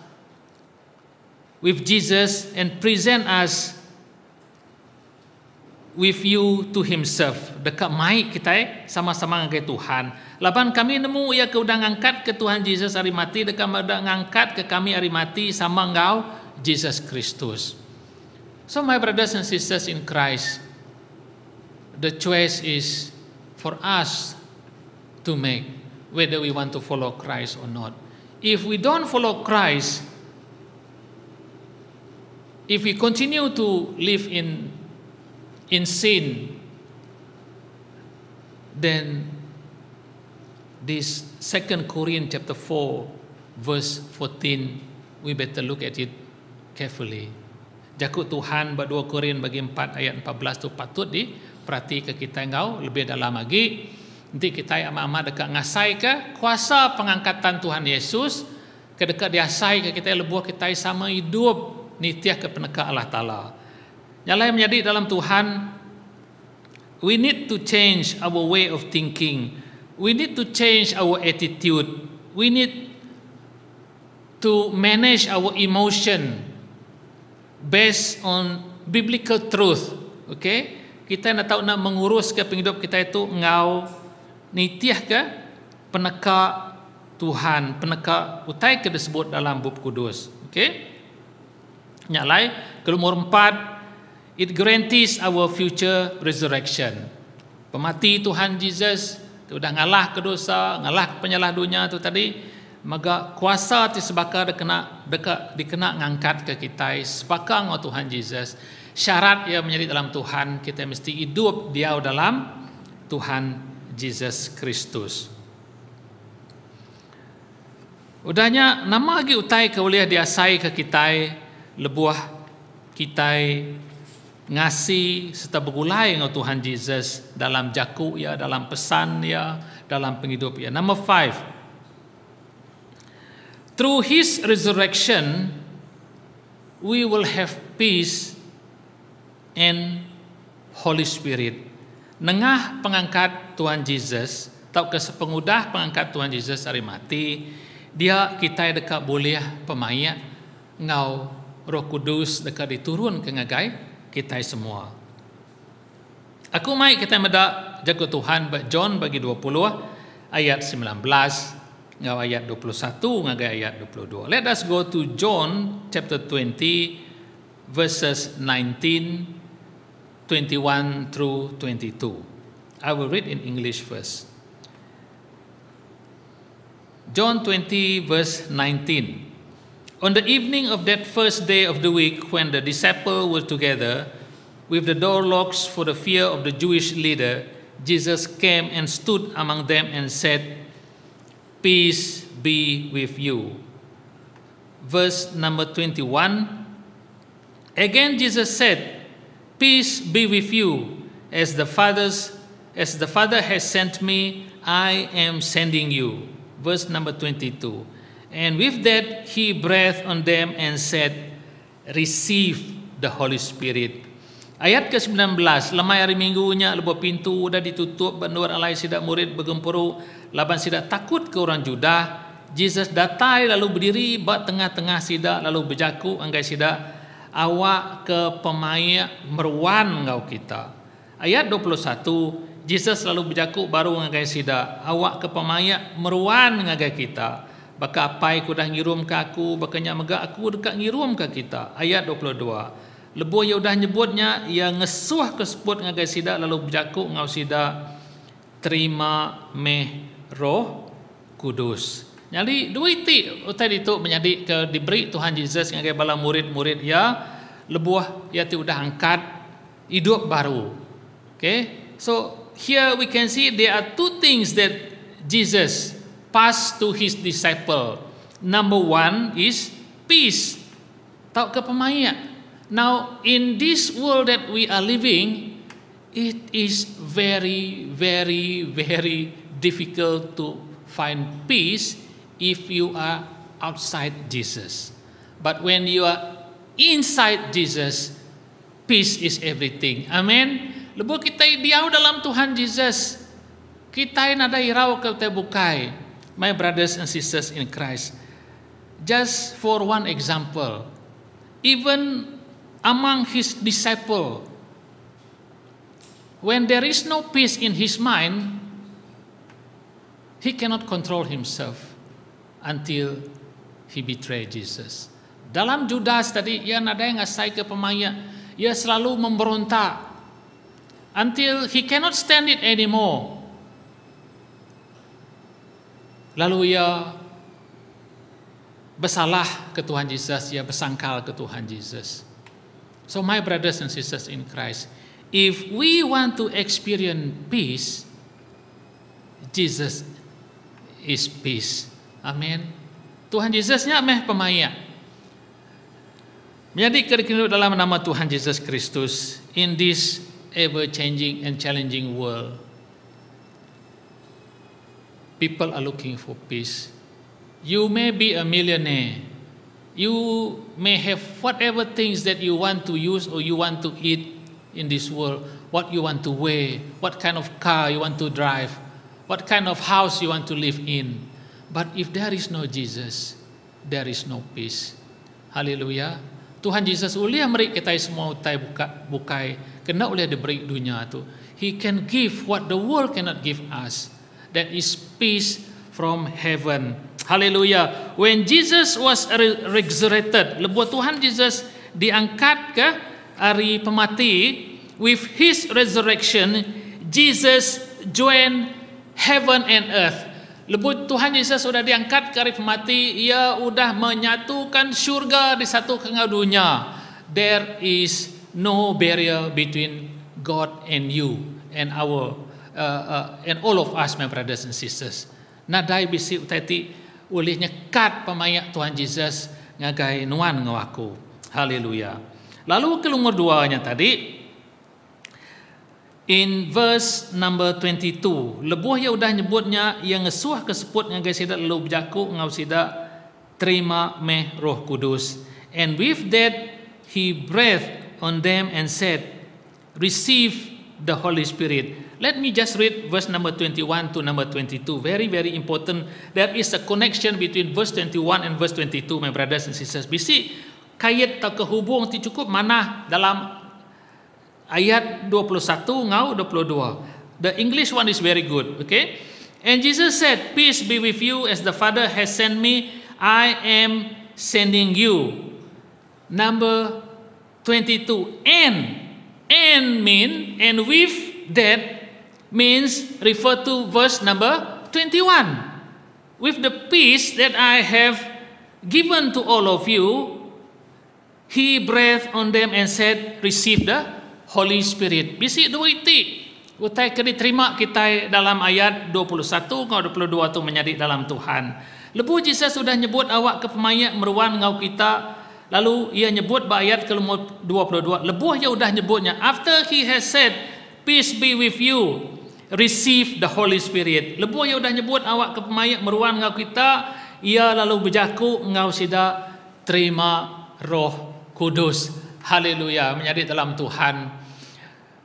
with Jesus and present us with you to Himself. Dekat mai kita sama-sama ngagai Tuhan. Laban kami nemu ia ke udah ngangkat ke Tuhan Yesus hari mati, dekat udah ngangkat ke kami hari mati sama engkau Jesus Kristus. So my brothers and sisters in Christ, the choice is for us to make whether we want to follow Christ or not. If we don't follow Christ, if we continue to live in sin, then this 2 Corinthians chapter 4 verse 14, we better look at it carefully. Jakut Tuhan ber 2 Korin bagi 4 ayat 14 tu patut diperhati ke kita engkau lebih dalam lagi. Nanti kita ama-ama dekat ngasai ke kuasa pengangkatan Tuhan Yesus ke dekat diasai ke kita lebuh kita sama hidup nitiah ke peneka Allah Ta'ala. Yang lain menjadi dalam Tuhan, we need to change our way of thinking. We need to change our attitude. We need to manage our emotion based on biblical truth. Okay? Kita nak tahu nak mengurus ke penghidup kita itu ngau nitiah ke peneka Tuhan, peneka utai ke disebut dalam buku kudus. Okay? Nyalai ke nomor 4, it guarantees our future resurrection. Pemati Tuhan Yesus sudah ngalah ke dosa, ngalah ke penyalah dunia tu tadi, maka kuasa ti sebaka dikena ngangkat ke kita sebaka ngau Tuhan Yesus. Syarat ia menjadi dalam Tuhan, kita mesti hidup dia dalam Tuhan Yesus Kristus. Udahnya nama lagi utai ke uliah diasai ke kita lebuah kita ngasih serta bergulai dengan Tuhan Yesus dalam jaku ya, dalam pesan ya, dalam penghidup ya. Number 5. Through His resurrection, we will have peace and Holy Spirit. Nengah pengangkat Tuhan Yesus, atau kesepengudah pengangkat Tuhan Yesus hari mati, dia kita dekat boleh pemaya ngau Roh Kudus dekat diturun ke ngagai kita semua. Aku mai kita meda jaga Tuhan John bagi 20 ayat 19 ngau ayat 21 ngagai ayat 22. Let us go to John chapter 20 verses 19, 21 through 22. I will read in English first. John 20 verse 19. On the evening of that first day of the week, when the disciples were together, with the door locked for the fear of the Jewish leader, Jesus came and stood among them and said, "Peace be with you." Verse number 21. Again Jesus said, "Peace be with you. As the Father has sent me, I am sending you." Verse number 22. And with that he breathed on them and said, "Receive the Holy Spirit." Ayat ke-19, lemai hari minggunya lebuh pintu udah ditutup, benur alai sidak murid bergempuru, laban sidak takut ke orang Judah. Jesus datai lalu berdiri buat tengah-tengah sidak lalu berjaku anggai sidak, awak ke pemaya meruan ngau kita. Ayat 21, Jesus lalu berjaku baru ngagai sida, awak ke pemaya meruan ngagai kita. Baka apai ku dah ngirum ke aku, bakanya megak aku dekat ngirum ke kita. Ayat 22. Lebuh ya udah nyebutnya, ia ngesuah ke sebut ngagai sida lalu berjaku ngau sida, terima meh Roh Kudus. Jadi dua itu tadi itu menjadi ke diberi Tuhan Yesus ngagai bala murid-murid ya, lebuh ya ti udah angkat hidup baru. Okay? So here we can see there are two things that Jesus passed to his disciple. Number one is peace. Tau ke pemaya. Now in this world that we are living, it is very, very, very difficult to find peace if you are outside Jesus. But when you are inside Jesus, peace is everything. Amen. Lebuh kita diau dalam Tuhan Yesus, kita nada irau ke bukai. My brothers and sisters in Christ, just for one example, even among his disciple, when there is no peace in his mind, he cannot control himself until he betray Jesus. Dalam Judas tadi, ia nada yang ngasai ke pemaya, ia selalu memberontak until he cannot stand it anymore. Lalu ia bersalah ke Tuhan Yesus, ia bersangkal ke Tuhan Yesus. So my brothers and sisters in Christ, if we want to experience peace, Jesus is peace. Amen. Tuhan Yesusnya meh pemaya. Menjadi kerikinu dalam nama Tuhan Yesus Kristus in this ever-changing and challenging world. People are looking for peace. You may be a millionaire. You may have whatever things that you want to use or you want to eat in this world. What you want to wear, what kind of car you want to drive, what kind of house you want to live in. But if there is no Jesus, there is no peace. Haleluya. Tuhan Yesus uliah meri kita semua utai bukai kena uliah diberi dunia tu. He can give what the world cannot give us. That is peace from heaven. Haleluya. When Jesus was resurrected, lebuh Tuhan Yesus diangkat ke hari pemati, with his resurrection Jesus joined heaven and earth. Lebuh Tuhan Yesus sudah diangkat ke hari pemati, ia sudah menyatukan syurga di satu kengau dunia. There is no barrier between God and you and our and all of us, my brothers and sisters. Nadai bisi utati ulih nyekat pemayak Tuhan Yesus ngagai nuan ngawaku. Haleluya. Lalu ke nomor 2-nya tadi, in verse number 22. Lebuh ya udah nyebutnya yang ngesuah keseput ngagai sida lalu berjaku ngau sida terima meh Roh Kudus. And with that he breathed on them and said, receive the Holy Spirit. Let me just read verse number 21 to number 22. Very, very important. There is a connection between verse 21 and verse 22, my brothers and sisters. Bisi kait atau kehubung ti cukup mana dalam ayat 21 ngau 22. The English one is very good, okay? And Jesus said, peace be with you, as the Father has sent me, I am sending you. Number 22. And mean, and with that means refer to verse number 21. With the peace that I have given to all of you, he breathed on them and said, receive the Holy Spirit. Bisi dua iti. Utai ke diterima kita dalam ayat 21 ngau 22 tu menjadi dalam Tuhan. Lebu Jesus sudah nyebut awak ke pemayak meruan ngau kita. Lalu ia nyebut ayat ke-22. Lebuh ya udah nyebutnya. After he has said, peace be with you, receive the Holy Spirit. Lebuh ya udah nyebut awak ke pemayak meruan ngau kita. Ia lalu berjaku ngau sida terima Roh Kudus. Haleluya, menjadi dalam Tuhan.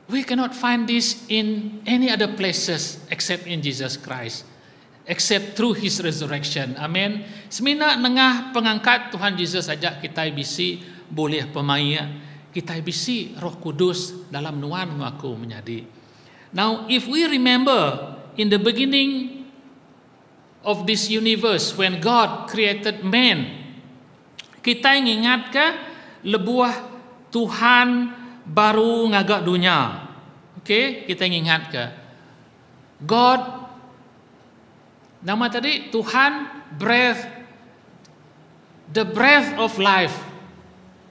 We cannot find this in any other places except in Jesus Christ, except through His resurrection. Amen. Semina nengah pengangkat Tuhan Yesus saja kita bisi boleh pemaya, kita bisi Roh Kudus dalam nuan ngaku menjadi. Now, if we remember in the beginning of this universe when God created man, kita ingat ke lebuah Tuhan baru ngagak dunia. Okay, kita ingat ke God, nama tadi Tuhan breath, the breath of life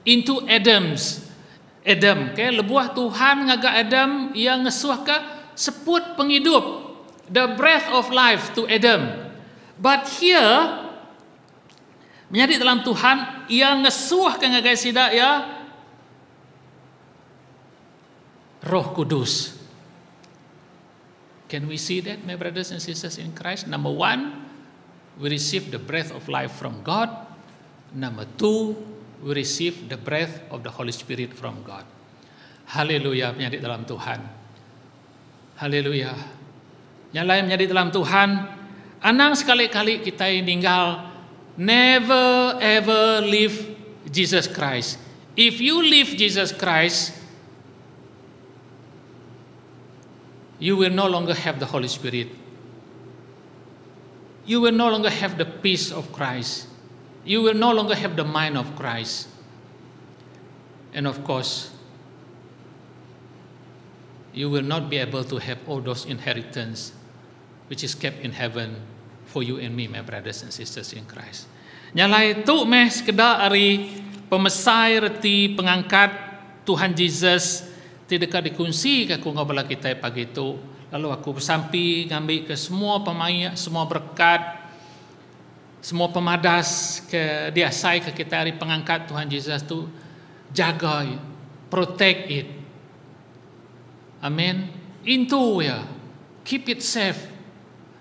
into Adam. Okay, lebuah Tuhan ngagak Adam yang ngesuah ke seput penghidup, the breath of life to Adam. But here menjadi dalam Tuhan yang ngesuah ke ngagai sida ya Roh Kudus. Can we see that, my brothers and sisters in Christ? Number one, we receive the breath of life from God. Number two, we receive the breath of the Holy Spirit from God. Haleluya, menjadi dalam Tuhan. Haleluya. Yang lain menjadi dalam Tuhan. Anang sekali-kali kita tinggal, never ever leave Jesus Christ. If you leave Jesus Christ, you will no longer have the Holy Spirit. You will no longer have the peace of Christ. You will no longer have the mind of Christ. And of course, you will not be able to have all those inheritance which is kept in heaven for you and me, my brothers and sisters in Christ. Nyalai tu meh sekedar ari pemesai reti pengangkat Tuhan Yesus tidak dikunci ke aku ngobala kita pagi itu. Lalu aku bersampi ngambil ke semua pemain, semua berkat, semua pemadas ke diasai ke kita hari pengangkat Tuhan Yesus tu, jaga, protect it. Amen. Into ya, keep it safe,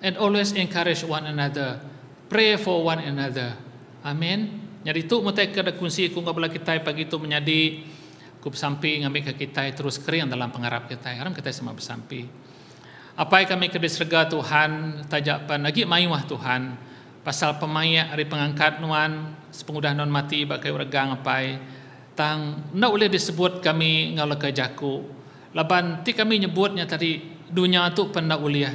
and always encourage one another, pray for one another. Amen. Jadi tu mutai ke kunci aku ngobala kita pagi itu menjadi aku bersampi ngambil ke kita terus kering dalam pengharap kita. Haram kita semua bersampi. Apa yang kami kedisrega Tuhan tajapan lagi mayuah Tuhan pasal pemayak hari pengangkat nuan sepengudah non mati bagai regang apai tang nak boleh disebut kami ngala ke jaku. Laban ti kami nyebutnya tadi dunia tu penda uliah.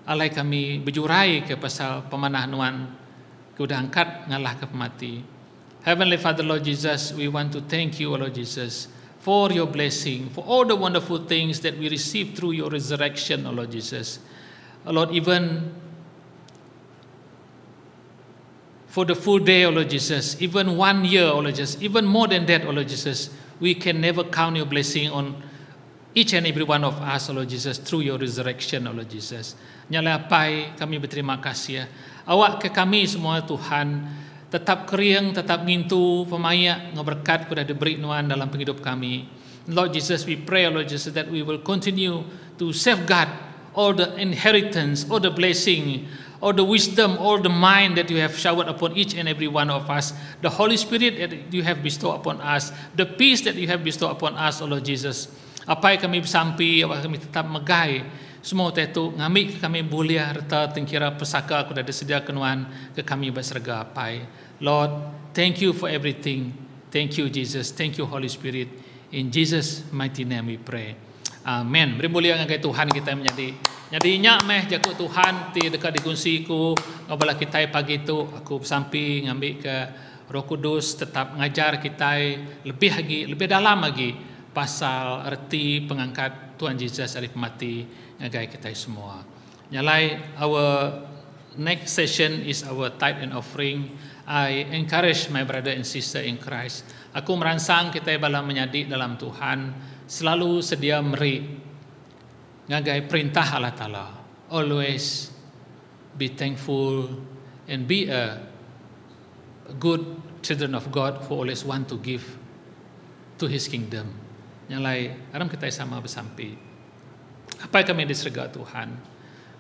Alai kami berjurai ke pasal pemanah nuan ke udah angkat ngalah ke pemati. Heavenly Father, Lord Jesus, we want to thank you, Lord Jesus, for your blessing, for all the wonderful things that we receive through your resurrection, Lord Jesus. Lord, even for the full day, Lord Jesus, even 1 year, Lord Jesus, even more than that, Lord Jesus, we can never count your blessing on each and every one of us, Lord Jesus, through your resurrection, Lord Jesus. Nyala apai kami berterima kasih. Awak ke kami semua Tuhan, tetap kering, tetap ngintu pemayak ngeberkat kuda diberi nuan dalam penghidup kami. Lord Jesus, we pray, Lord Jesus, that we will continue to safeguard all the inheritance, all the blessing, all the wisdom, all the mind that you have showered upon each and every one of us, the Holy Spirit that you have bestowed upon us, the peace that you have bestowed upon us, O Lord Jesus. Apa yang kami bersampi, kami tetap megai semua itu ngami kami bulia harta tengkira pesaka aku dah sedia kenuan ke kami berserga apai. Lord, thank you for everything. Thank you Jesus, thank you Holy Spirit. In Jesus mighty name we pray. Amen. Beri mulia dengan Tuhan kita menjadi. Jadi nyak meh jago Tuhan ti dekat di kunsiku ngabala kita pagi itu aku bersampi ngambil ke Roh Kudus tetap ngajar kita lebih lagi, lebih dalam lagi pasal erti pengangkat Tuhan Yesus dari mati ngagai kita semua. Nyalai our next session is our tithe and offering. I encourage my brother and sister in Christ. Aku merangsang kita bala menyadik dalam Tuhan selalu sedia meri ngagai perintah Allah Ta'ala. Always be thankful and be a good children of God who always want to give to His kingdom. Yang lain, aram kita sama bersampi. Apa yang kami diserga Tuhan?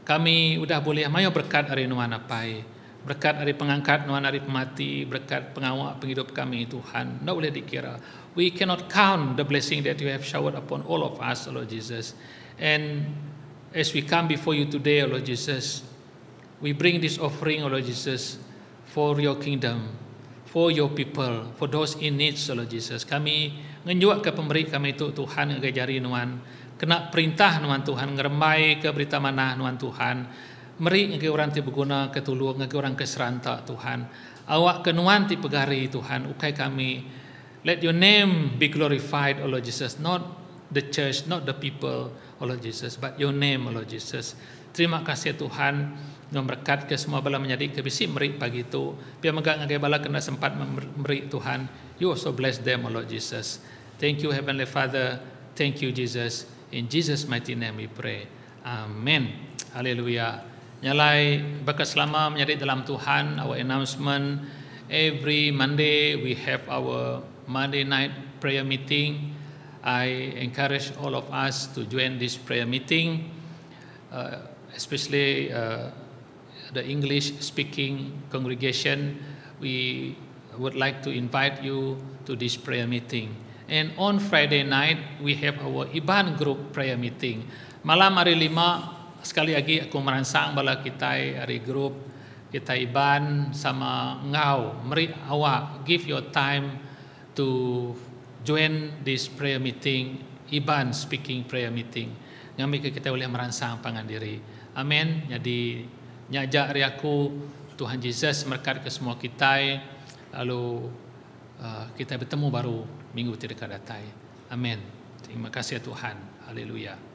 Kami udah boleh mayo berkat hari nuan apai, berkat hari pengangkat nuan hari pemati, berkat pengawak penghidup kami Tuhan. Tak boleh dikira. We cannot count the blessing that you have showered upon all of us, Lord Jesus. And as we come before you today, Lord Jesus, we bring this offering, Lord Jesus, for your kingdom, for your people, for those in need, Lord Jesus. Kami ngenyuak ke pemberi kami itu Tuhan ngajari nuan, kena perintah nuan Tuhan, ngeremai ke berita mana nuan Tuhan, meri ngage orang ti berguna ketulung, ngage orang keseranta Tuhan, awak ke nuan ti pegari Tuhan, ukai kami, let your name be glorified, O Lord Jesus, not the church, not the people, O Lord Jesus, but your name, O Lord Jesus. Terima kasih Tuhan, memberkat ke semua bala menjadi kebisi meri pagi itu, biar megak ngagai bala kena sempat memberi Tuhan, you also bless them, O Lord Jesus. Thank you Heavenly Father, thank you Jesus, in Jesus mighty name we pray, amen. Haleluya. Nyalai berkat selama menjadi dalam Tuhan. Our announcement, every Monday we have our Monday night prayer meeting. I encourage all of us to join this prayer meeting, especially the English speaking congregation. We would like to invite you to this prayer meeting. And on Friday night we have our Iban group prayer meeting. Malam hari 5 sekali lagi aku merangsang bala kita hari group kita Iban sama ngau meri awak give your time to join this prayer meeting, Iban speaking prayer meeting. Ngambil kita boleh merangsang pangan diri. Amin. Jadi nyajak hari aku Tuhan Yesus berkat ke semua kita. Lalu kita bertemu baru minggu terdekat datang. Amin. Terima kasih Tuhan. Haleluya.